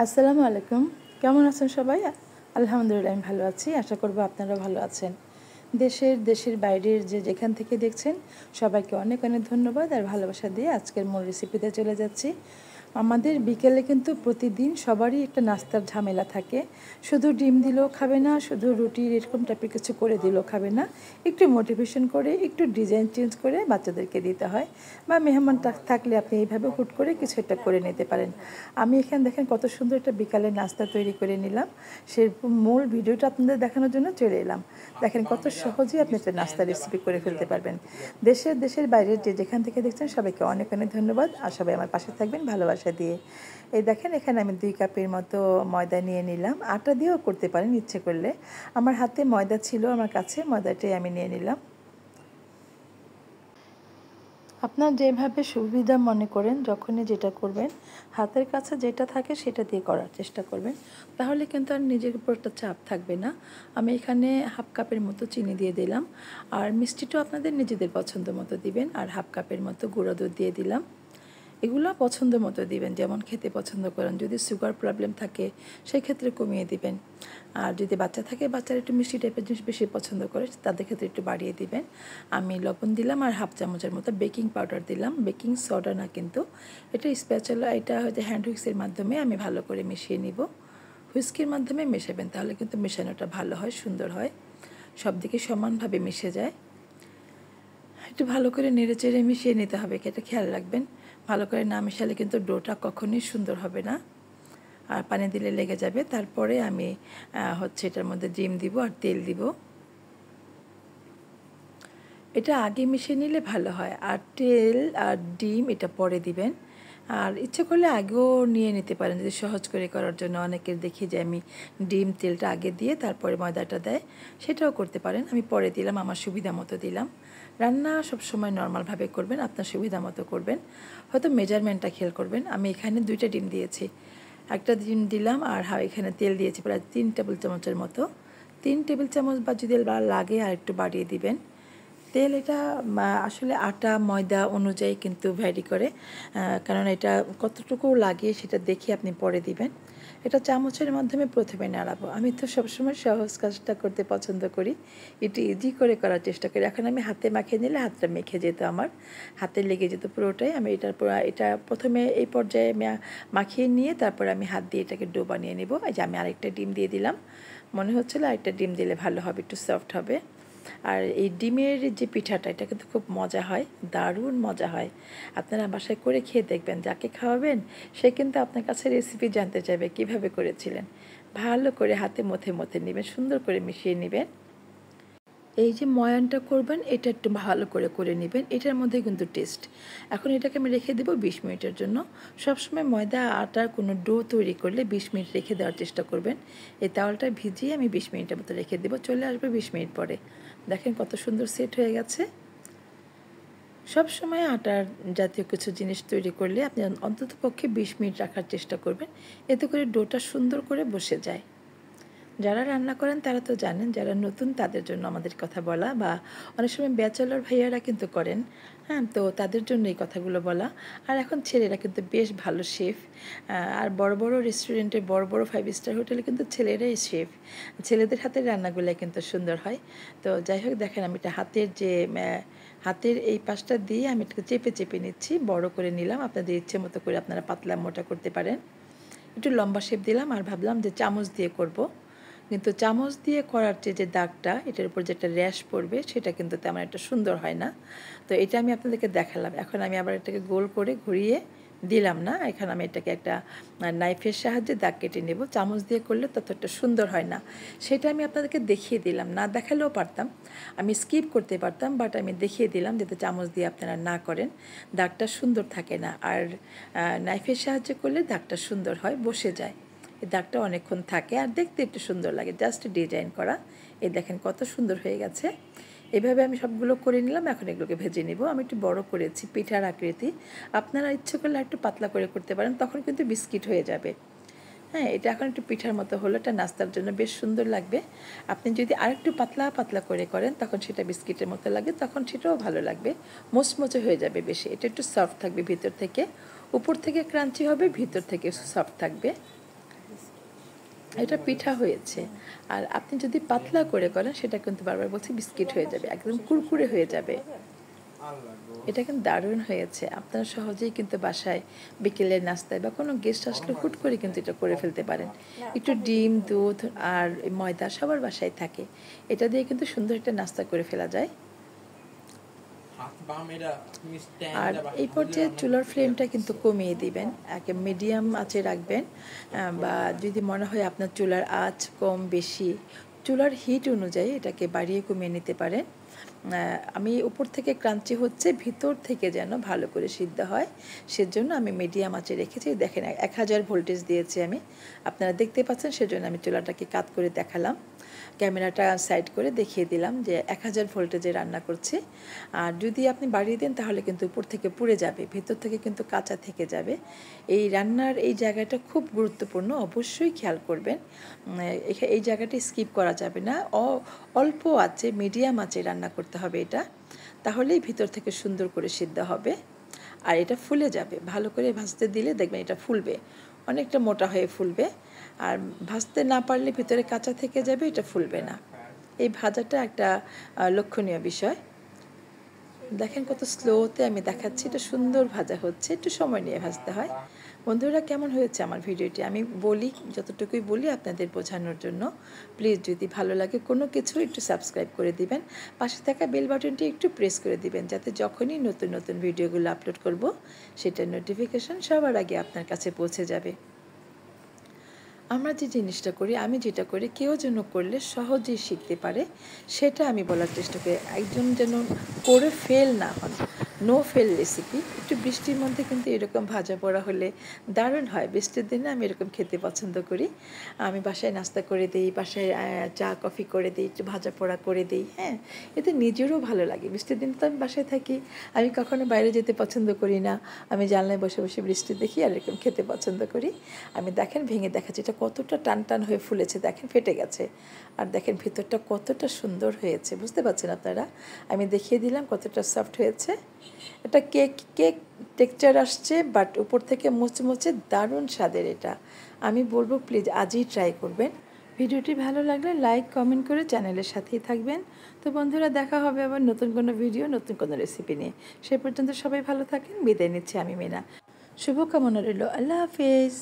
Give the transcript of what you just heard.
আসসালামু আলাইকুম। কেমন আছেন সবাই? আলহামদুলিল্লাহ আমি ভালো আছি। আশা করব আপনারা ভালো আছেন। দেশের বাইরের যেখান থেকে দেখছেন সবাইকে অনেক অনেক ধন্যবাদ আর ভালোবাসা দিয়ে আজকের মূল রেসিপিতে চলে যাচ্ছি। আমাদের বিকেলে কিন্তু প্রতিদিন সবারই একটা নাস্তার ঝামেলা থাকে। শুধু ডিম দিলেও খাবে না, শুধু রুটির এরকম টাইপের কিছু করে দিলেও খাবে না। একটু মোটিভেশন করে, একটু ডিজাইন চেঞ্জ করে বাচ্চাদেরকে দিতে হয়। বা মেহমান থাকলে আপনি এইভাবে হুট করে কিছু একটা করে নিতে পারেন। আমি এখানে দেখেন কত সুন্দর একটা বিকালের নাস্তা তৈরি করে নিলাম। সেই মূল ভিডিওটা আপনাদের দেখানোর জন্য চলে এলাম। দেখেন কত সহজেই আপনি একটা নাস্তা রেসিপি করে ফেলতে পারবেন। দেশের বাইরের যেখান থেকে দেখছেন সবাইকে অনেক অনেক ধন্যবাদ আর সবাই আমার পাশে থাকবেন ভালোবাসা দিয়ে। এই দেখেন এখানে আমি 2 কাপের মতো ময়দা নিয়ে নিলাম। আটা দিয়েও করতে পারেন ইচ্ছে করলে। আমার হাতে ময়দা ছিল আমার কাছে, ময়দাটাই আমি নিয়ে নিলাম। আপনার যেভাবে সুবিধা মনে করেন যখনই যেটা করবেন, হাতের কাছে যেটা থাকে সেটা দিয়ে করার চেষ্টা করবেন। তাহলে কিন্তু আর নিজের উপর একটা চাপ থাকবে না। আমি এখানে হাফ কাপের মতো চিনি দিয়ে দিলাম। আর মিষ্টিটাও আপনাদের নিজেদের পছন্দ মতো দিবেন। আর হাফ কাপের মতো গুঁড়ো দুধ দিয়ে দিলাম। এগুলো পছন্দ মতো দিবেন, যেমন খেতে পছন্দ করেন। যদি সুগার প্রবলেম থাকে সেক্ষেত্রে কমিয়ে দিবেন। আর যদি বাচ্চা থাকে, বাচ্চারা একটু মিষ্টি টাইপের জিনিস বেশি পছন্দ করে, তাদের ক্ষেত্রে একটু বাড়িয়ে দিবেন। আমি লবণ দিলাম আর হাফ চামচের মতো বেকিং পাউডার দিলাম। বেকিং সোডা না কিন্তু, এটা স্প্যাচুলা, এটা হয়তো হ্যান্ড হুইক্সের মাধ্যমে আমি ভালো করে মিশিয়ে নিব। হুইস্কির মাধ্যমে মেশাবেন, তাহলে কিন্তু মেশানোটা ভালো হয়, সুন্দর হয়, সব দিকে সমানভাবে মিশে যায়। একটু ভালো করে নেড়ে চেড়ে মিশিয়ে নিতে হবে, এটা খেয়াল রাখবেন। ভালো করে না মেশালে কিন্তু ডোটা কখনোই সুন্দর হবে না, আর পানি দিলে লেগে যাবে। তারপরে আমি এটার মধ্যে ডিম দিব আর তেল দিব। এটা আগে মিশিয়ে নিলে ভালো হয়, আর তেল আর ডিম এটা পরে দিবেন। আর ইচ্ছে করলে আগেও নিয়ে নিতে পারেন, যদি সহজ করে করার জন্য। অনেকের দেখি যে আমি ডিম তেলটা আগে দিয়ে তারপরে ময়দাটা দেয়, সেটাও করতে পারেন। আমি পরে দিলাম, আমার সুবিধা মতো দিলাম। রান্না সবসময় নর্মালভাবে করবেন, আপনার সুবিধা মতো করবেন। হয়তো মেজারমেন্টটা খেয়াল করবেন। আমি এখানে 2টা ডিম দিয়েছি, একটা ডিম দিলাম আর এখানে তেল দিয়েছি প্রায় 3 টেবিল চামচের মতো। 3 টেবিল চামচ বা যদি লাগে আর একটু বাড়িয়ে দিবেন তেল। এটা আসলে আটা ময়দা অনুযায়ী কিন্তু ভ্যারি করে, কারণ এটা কতটুকু লাগে সেটা দেখে আপনি পরে দিবেন। এটা চামচের মাধ্যমে প্রথমে নাড়াবো। আমি তো সবসময় সহজ কাজটা করতে পছন্দ করি, একটু ইজি করে করার চেষ্টা করি। এখন আমি হাতে মাখিয়ে নিলে হাতটা মেখে যেত, আমার হাতে লেগে যেত পুরোটাই। আমি এটা প্রথমে এই পর্যায়ে মাখিয়ে নিয়ে তারপর আমি হাত দিয়ে এটাকে ডো বানিয়ে নেব। এই যে আমি আরেকটা ডিম দিয়ে দিলাম, মনে হচ্ছিলো আরেকটা ডিম দিলে ভালো হবে, একটু সফট হবে। আর এই ডিমের যে পিঠাটা, এটা কিন্তু খুব মজা হয়, দারুণ মজা হয়। আপনারা বাসায় করে খেয়ে দেখবেন, যাকে খাওয়াবেন সে কিন্তু আপনার কাছে রেসিপি জানতে চাইবে কিভাবে করেছিলেন। ভালো করে হাতে মথে মথে নেবেন, সুন্দর করে মিশিয়ে নেবেন। এই যে ময়ানটা করবেন এটা একটু ভালো করে নেবেন, এটার মধ্যে কিন্তু টেস্ট। এখন এটাকে আমি রেখে দেবো 20 মিনিটের জন্য। সবসময় ময়দা আটার কোনো ডো তৈরি করলে 20 মিনিট রেখে দেওয়ার চেষ্টা করবেন। এই তাওয়ালটা ভিজিয়ে আমি 20 মিনিটের মতো রেখে দেবো, চলে আসবে 20 মিনিট পরে। দেখেন কত সুন্দর সেট হয়ে গেছে। সবসময় আটার জাতীয় কিছু জিনিস তৈরি করলে আপনি অন্ততপক্ষে 20 মিনিট রাখার চেষ্টা করবেন, এতে করে ডোটা সুন্দর করে বসে যায়। যারা রান্না করেন তারা তো জানেন, যারা নতুন তাদের জন্য আমাদের কথা বলা, বা অনেক সময় ব্যাচেলর ভাইয়ারা কিন্তু করেন, হ্যাঁ, তো তাদের জন্য এই কথাগুলো বলা। আর এখন ছেলেরা কিন্তু বেশ ভালো শেফ, আর বড় বড় রেস্টুরেন্টে, বড় বড় 5 স্টার হোটেলে কিন্তু ছেলেরাই শেফ। ছেলেদের হাতের রান্নাগুলো কিন্তু সুন্দর হয়। তো যাই হোক, দেখেন আমি এটা হাতের এই পাশটা দিয়ে আমি এটাকে চেপে চেপে নিচ্ছি, বড় করে নিলাম। আপনাদের ইচ্ছে মতো করে আপনারা পাতলা মোটা করতে পারেন। একটু লম্বা শেপ দিলাম আর ভাবলাম যে চামচ দিয়ে করব, কিন্তু চামচ দিয়ে করার যে দাগটা, এটার উপর যেটা র্যাশ পড়বে সেটা কিন্তু তেমন একটা সুন্দর হয় না। তো এটা আমি আপনাদেরকে দেখালাম। এখন আমি আবার এটাকে গোল করে ঘুরিয়ে দিলাম না, এখন আমি এটাকে একটা নাইফের সাহায্যে দাগ কেটে নেব। চামচ দিয়ে করলে ততটা সুন্দর হয় না, সেটা আমি আপনাদেরকে দেখিয়ে দিলাম। না দেখালেও পারতাম, আমি স্কিপ করতে পারতাম, বাট আমি দেখিয়ে দিলাম যাতে চামচ দিয়ে আপনারা না করেন, দাগটা সুন্দর থাকে না। আর নাইফের সাহায্যে করলে দাগটা সুন্দর হয়, বসে যায়। এই দাগটা অনেকক্ষণ থাকে আর দেখতে একটু সুন্দর লাগে, জাস্ট ডিজাইন করা। এই দেখেন কত সুন্দর হয়ে গেছে। এভাবে আমি সবগুলো করে নিলাম। এখন এগুলোকে ভেজে নিব। আমি একটু বড় করেছি পিঠার আকৃতি, আপনারা ইচ্ছে করলে একটু পাতলা করে করতে পারেন, তখন কিন্তু বিস্কিট হয়ে যাবে। হ্যাঁ, এটা এখন একটু পিঠার মতো হলো, এটা নাস্তার জন্য বেশ সুন্দর লাগবে। আপনি যদি আরেকটু পাতলা পাতলা করে করেন তখন সেটা বিস্কিটের মতো লাগে, তখন সেটাও ভালো লাগবে, মোচমোচে হয়ে যাবে বেশি। এটা একটু সফট থাকবে ভিতর থেকে, উপর থেকে ক্রাঞ্চি হবে, ভিতর থেকে সফট থাকবে। এটা পিঠা হয়েছে। আর আপনি যদি পাতলা করে করেন সেটা কিন্তু বারবার বলছি বিস্কিট হয়ে যাবে, একদম কুরকুরে হয়ে যাবে। এটা কিন্তু দারুণ হয়েছে। আপনারা সহজেই কিন্তু বাসায় বিকেলের নাস্তায় বা কোনো গেস্ট আসলে হুট করে কিন্তু এটা করে ফেলতে পারেন। একটু ডিম, দুধ আর ময়দা সবার বাসায় থাকে, এটা দিয়ে কিন্তু সুন্দর একটা নাস্তা করে ফেলা যায়। আর এই পর্যায়ে চুলার ফ্লেমটা কিন্তু কমিয়ে দিবেন, একে মিডিয়াম আঁচে রাখবেন। বা যদি মনে হয় আপনার চুলার আঁচ কম বেশি, চুলার হিট অনুযায়ী এটাকে বাড়িয়ে কমিয়ে নিতে পারেন। আমি উপর থেকে ক্রাঞ্চি হচ্ছে, ভিতর থেকে যেন ভালো করে সিদ্ধ হয়, সেজন্য আমি মিডিয়াম আঁচে রেখেছি। দেখেন 1000 ভোল্টেজ দিয়েছি আমি, আপনারা দেখতে পাচ্ছেন, সেজন্য আমি চুলাটাকে কাত করে দেখালাম, ক্যামেরাটা সাইড করে দেখিয়ে দিলাম যে 1000 ভোল্টেজে রান্না করছি। আর যদি আপনি বাড়িয়ে দেন তাহলে কিন্তু উপর থেকে পুড়ে যাবে, ভেতর থেকে কিন্তু কাঁচা থেকে যাবে। এই রান্নার এই জায়গাটা খুব গুরুত্বপূর্ণ, অবশ্যই খেয়াল করবেন। এই জায়গাটা স্কিপ করা যাবে না। অল্প আঁচে, মিডিয়াম আঁচে রান্না করতে হবে এটা, তাহলেই ভিতর থেকে সুন্দর করে সিদ্ধ হবে আর এটা ফুলে যাবে। ভালো করে ভাজতে দিলে দেখবেন এটা ফুলবে, অনেকটা মোটা হয়ে ফুলবে। আর ভাজতে না পারলে ভিতরে কাঁচা থেকে যাবে, এটা ফুলবে না। এই ভাজাটা একটা লক্ষণীয় বিষয়। দেখেন কত স্লোতে আমি দেখাচ্ছি, এটা সুন্দর ভাজা হচ্ছে, একটু সময় নিয়ে ভাজতে হয়। বন্ধুরা, কেমন হয়েছে আমার ভিডিওটি? আমি বলি, যতটুকুই বলি আপনাদের বোঝানোর জন্য। প্লিজ যদি ভালো লাগে কোনো কিছু একটু সাবস্ক্রাইব করে দিবেন, পাশে থাকা বেল বাটনটি একটু প্রেস করে দিবেন, যাতে যখনই নতুন নতুন ভিডিওগুলো আপলোড করব সেটার নোটিফিকেশান সবার আগে আপনার কাছে পৌঁছে যাবে। আমরা যে জিনিসটা করি, আমি যেটা করি, কেউ যেন করলে সহজেই শিখতে পারে, সেটা আমি বলার চেষ্টা করি। একজন যেন করে ফেল না হন, নো ফেল রেসিপি। একটু বৃষ্টির মধ্যে কিন্তু এরকম ভাজা পোড়া হলে দারুণ হয়। বৃষ্টির দিনে আমি এরকম খেতে পছন্দ করি। আমি বাসায় নাস্তা করে দিই, বাসায় চা কফি করে দিই, একটু ভাজা পোড়া করে দিই। হ্যাঁ, এতে নিজেরও ভালো লাগে। বৃষ্টির দিন তো আমি বাসায় থাকি, আমি কখনো বাইরে যেতে পছন্দ করি না। আমি জানলায় বসে বসে বৃষ্টি দেখি আর এরকম খেতে পছন্দ করি। আমি দেখেন ভেঙে দেখাচ্ছি এটা কতটা টান টান হয়ে ফুলেছে, দেখেন ফেটে গেছে। আর দেখেন ভিতরটা কতটা সুন্দর হয়েছে, বুঝতে পারছেন আপনারা? আমি দেখিয়ে দিলাম কতটা সফট হয়েছে। এটা কেক কেক টেক্সচার আসছে, বাট উপর থেকে মুচমুচে দারুণ স্বাদের এটা। আমি বলবো প্লিজ আজই ট্রাই করবেন। ভিডিওটি ভালো লাগলে লাইক কমেন্ট করে চ্যানেলের সাথেই থাকবেন। তো বন্ধুরা, দেখা হবে আবার নতুন কোনো ভিডিও, নতুন কোনো রেসিপি নিয়ে। সে পর্যন্ত সবাই ভালো থাকেন, বিদায় নিচ্ছি আমি মিনা। শুভকামনা রইল। আল্লাহ হাফেজ।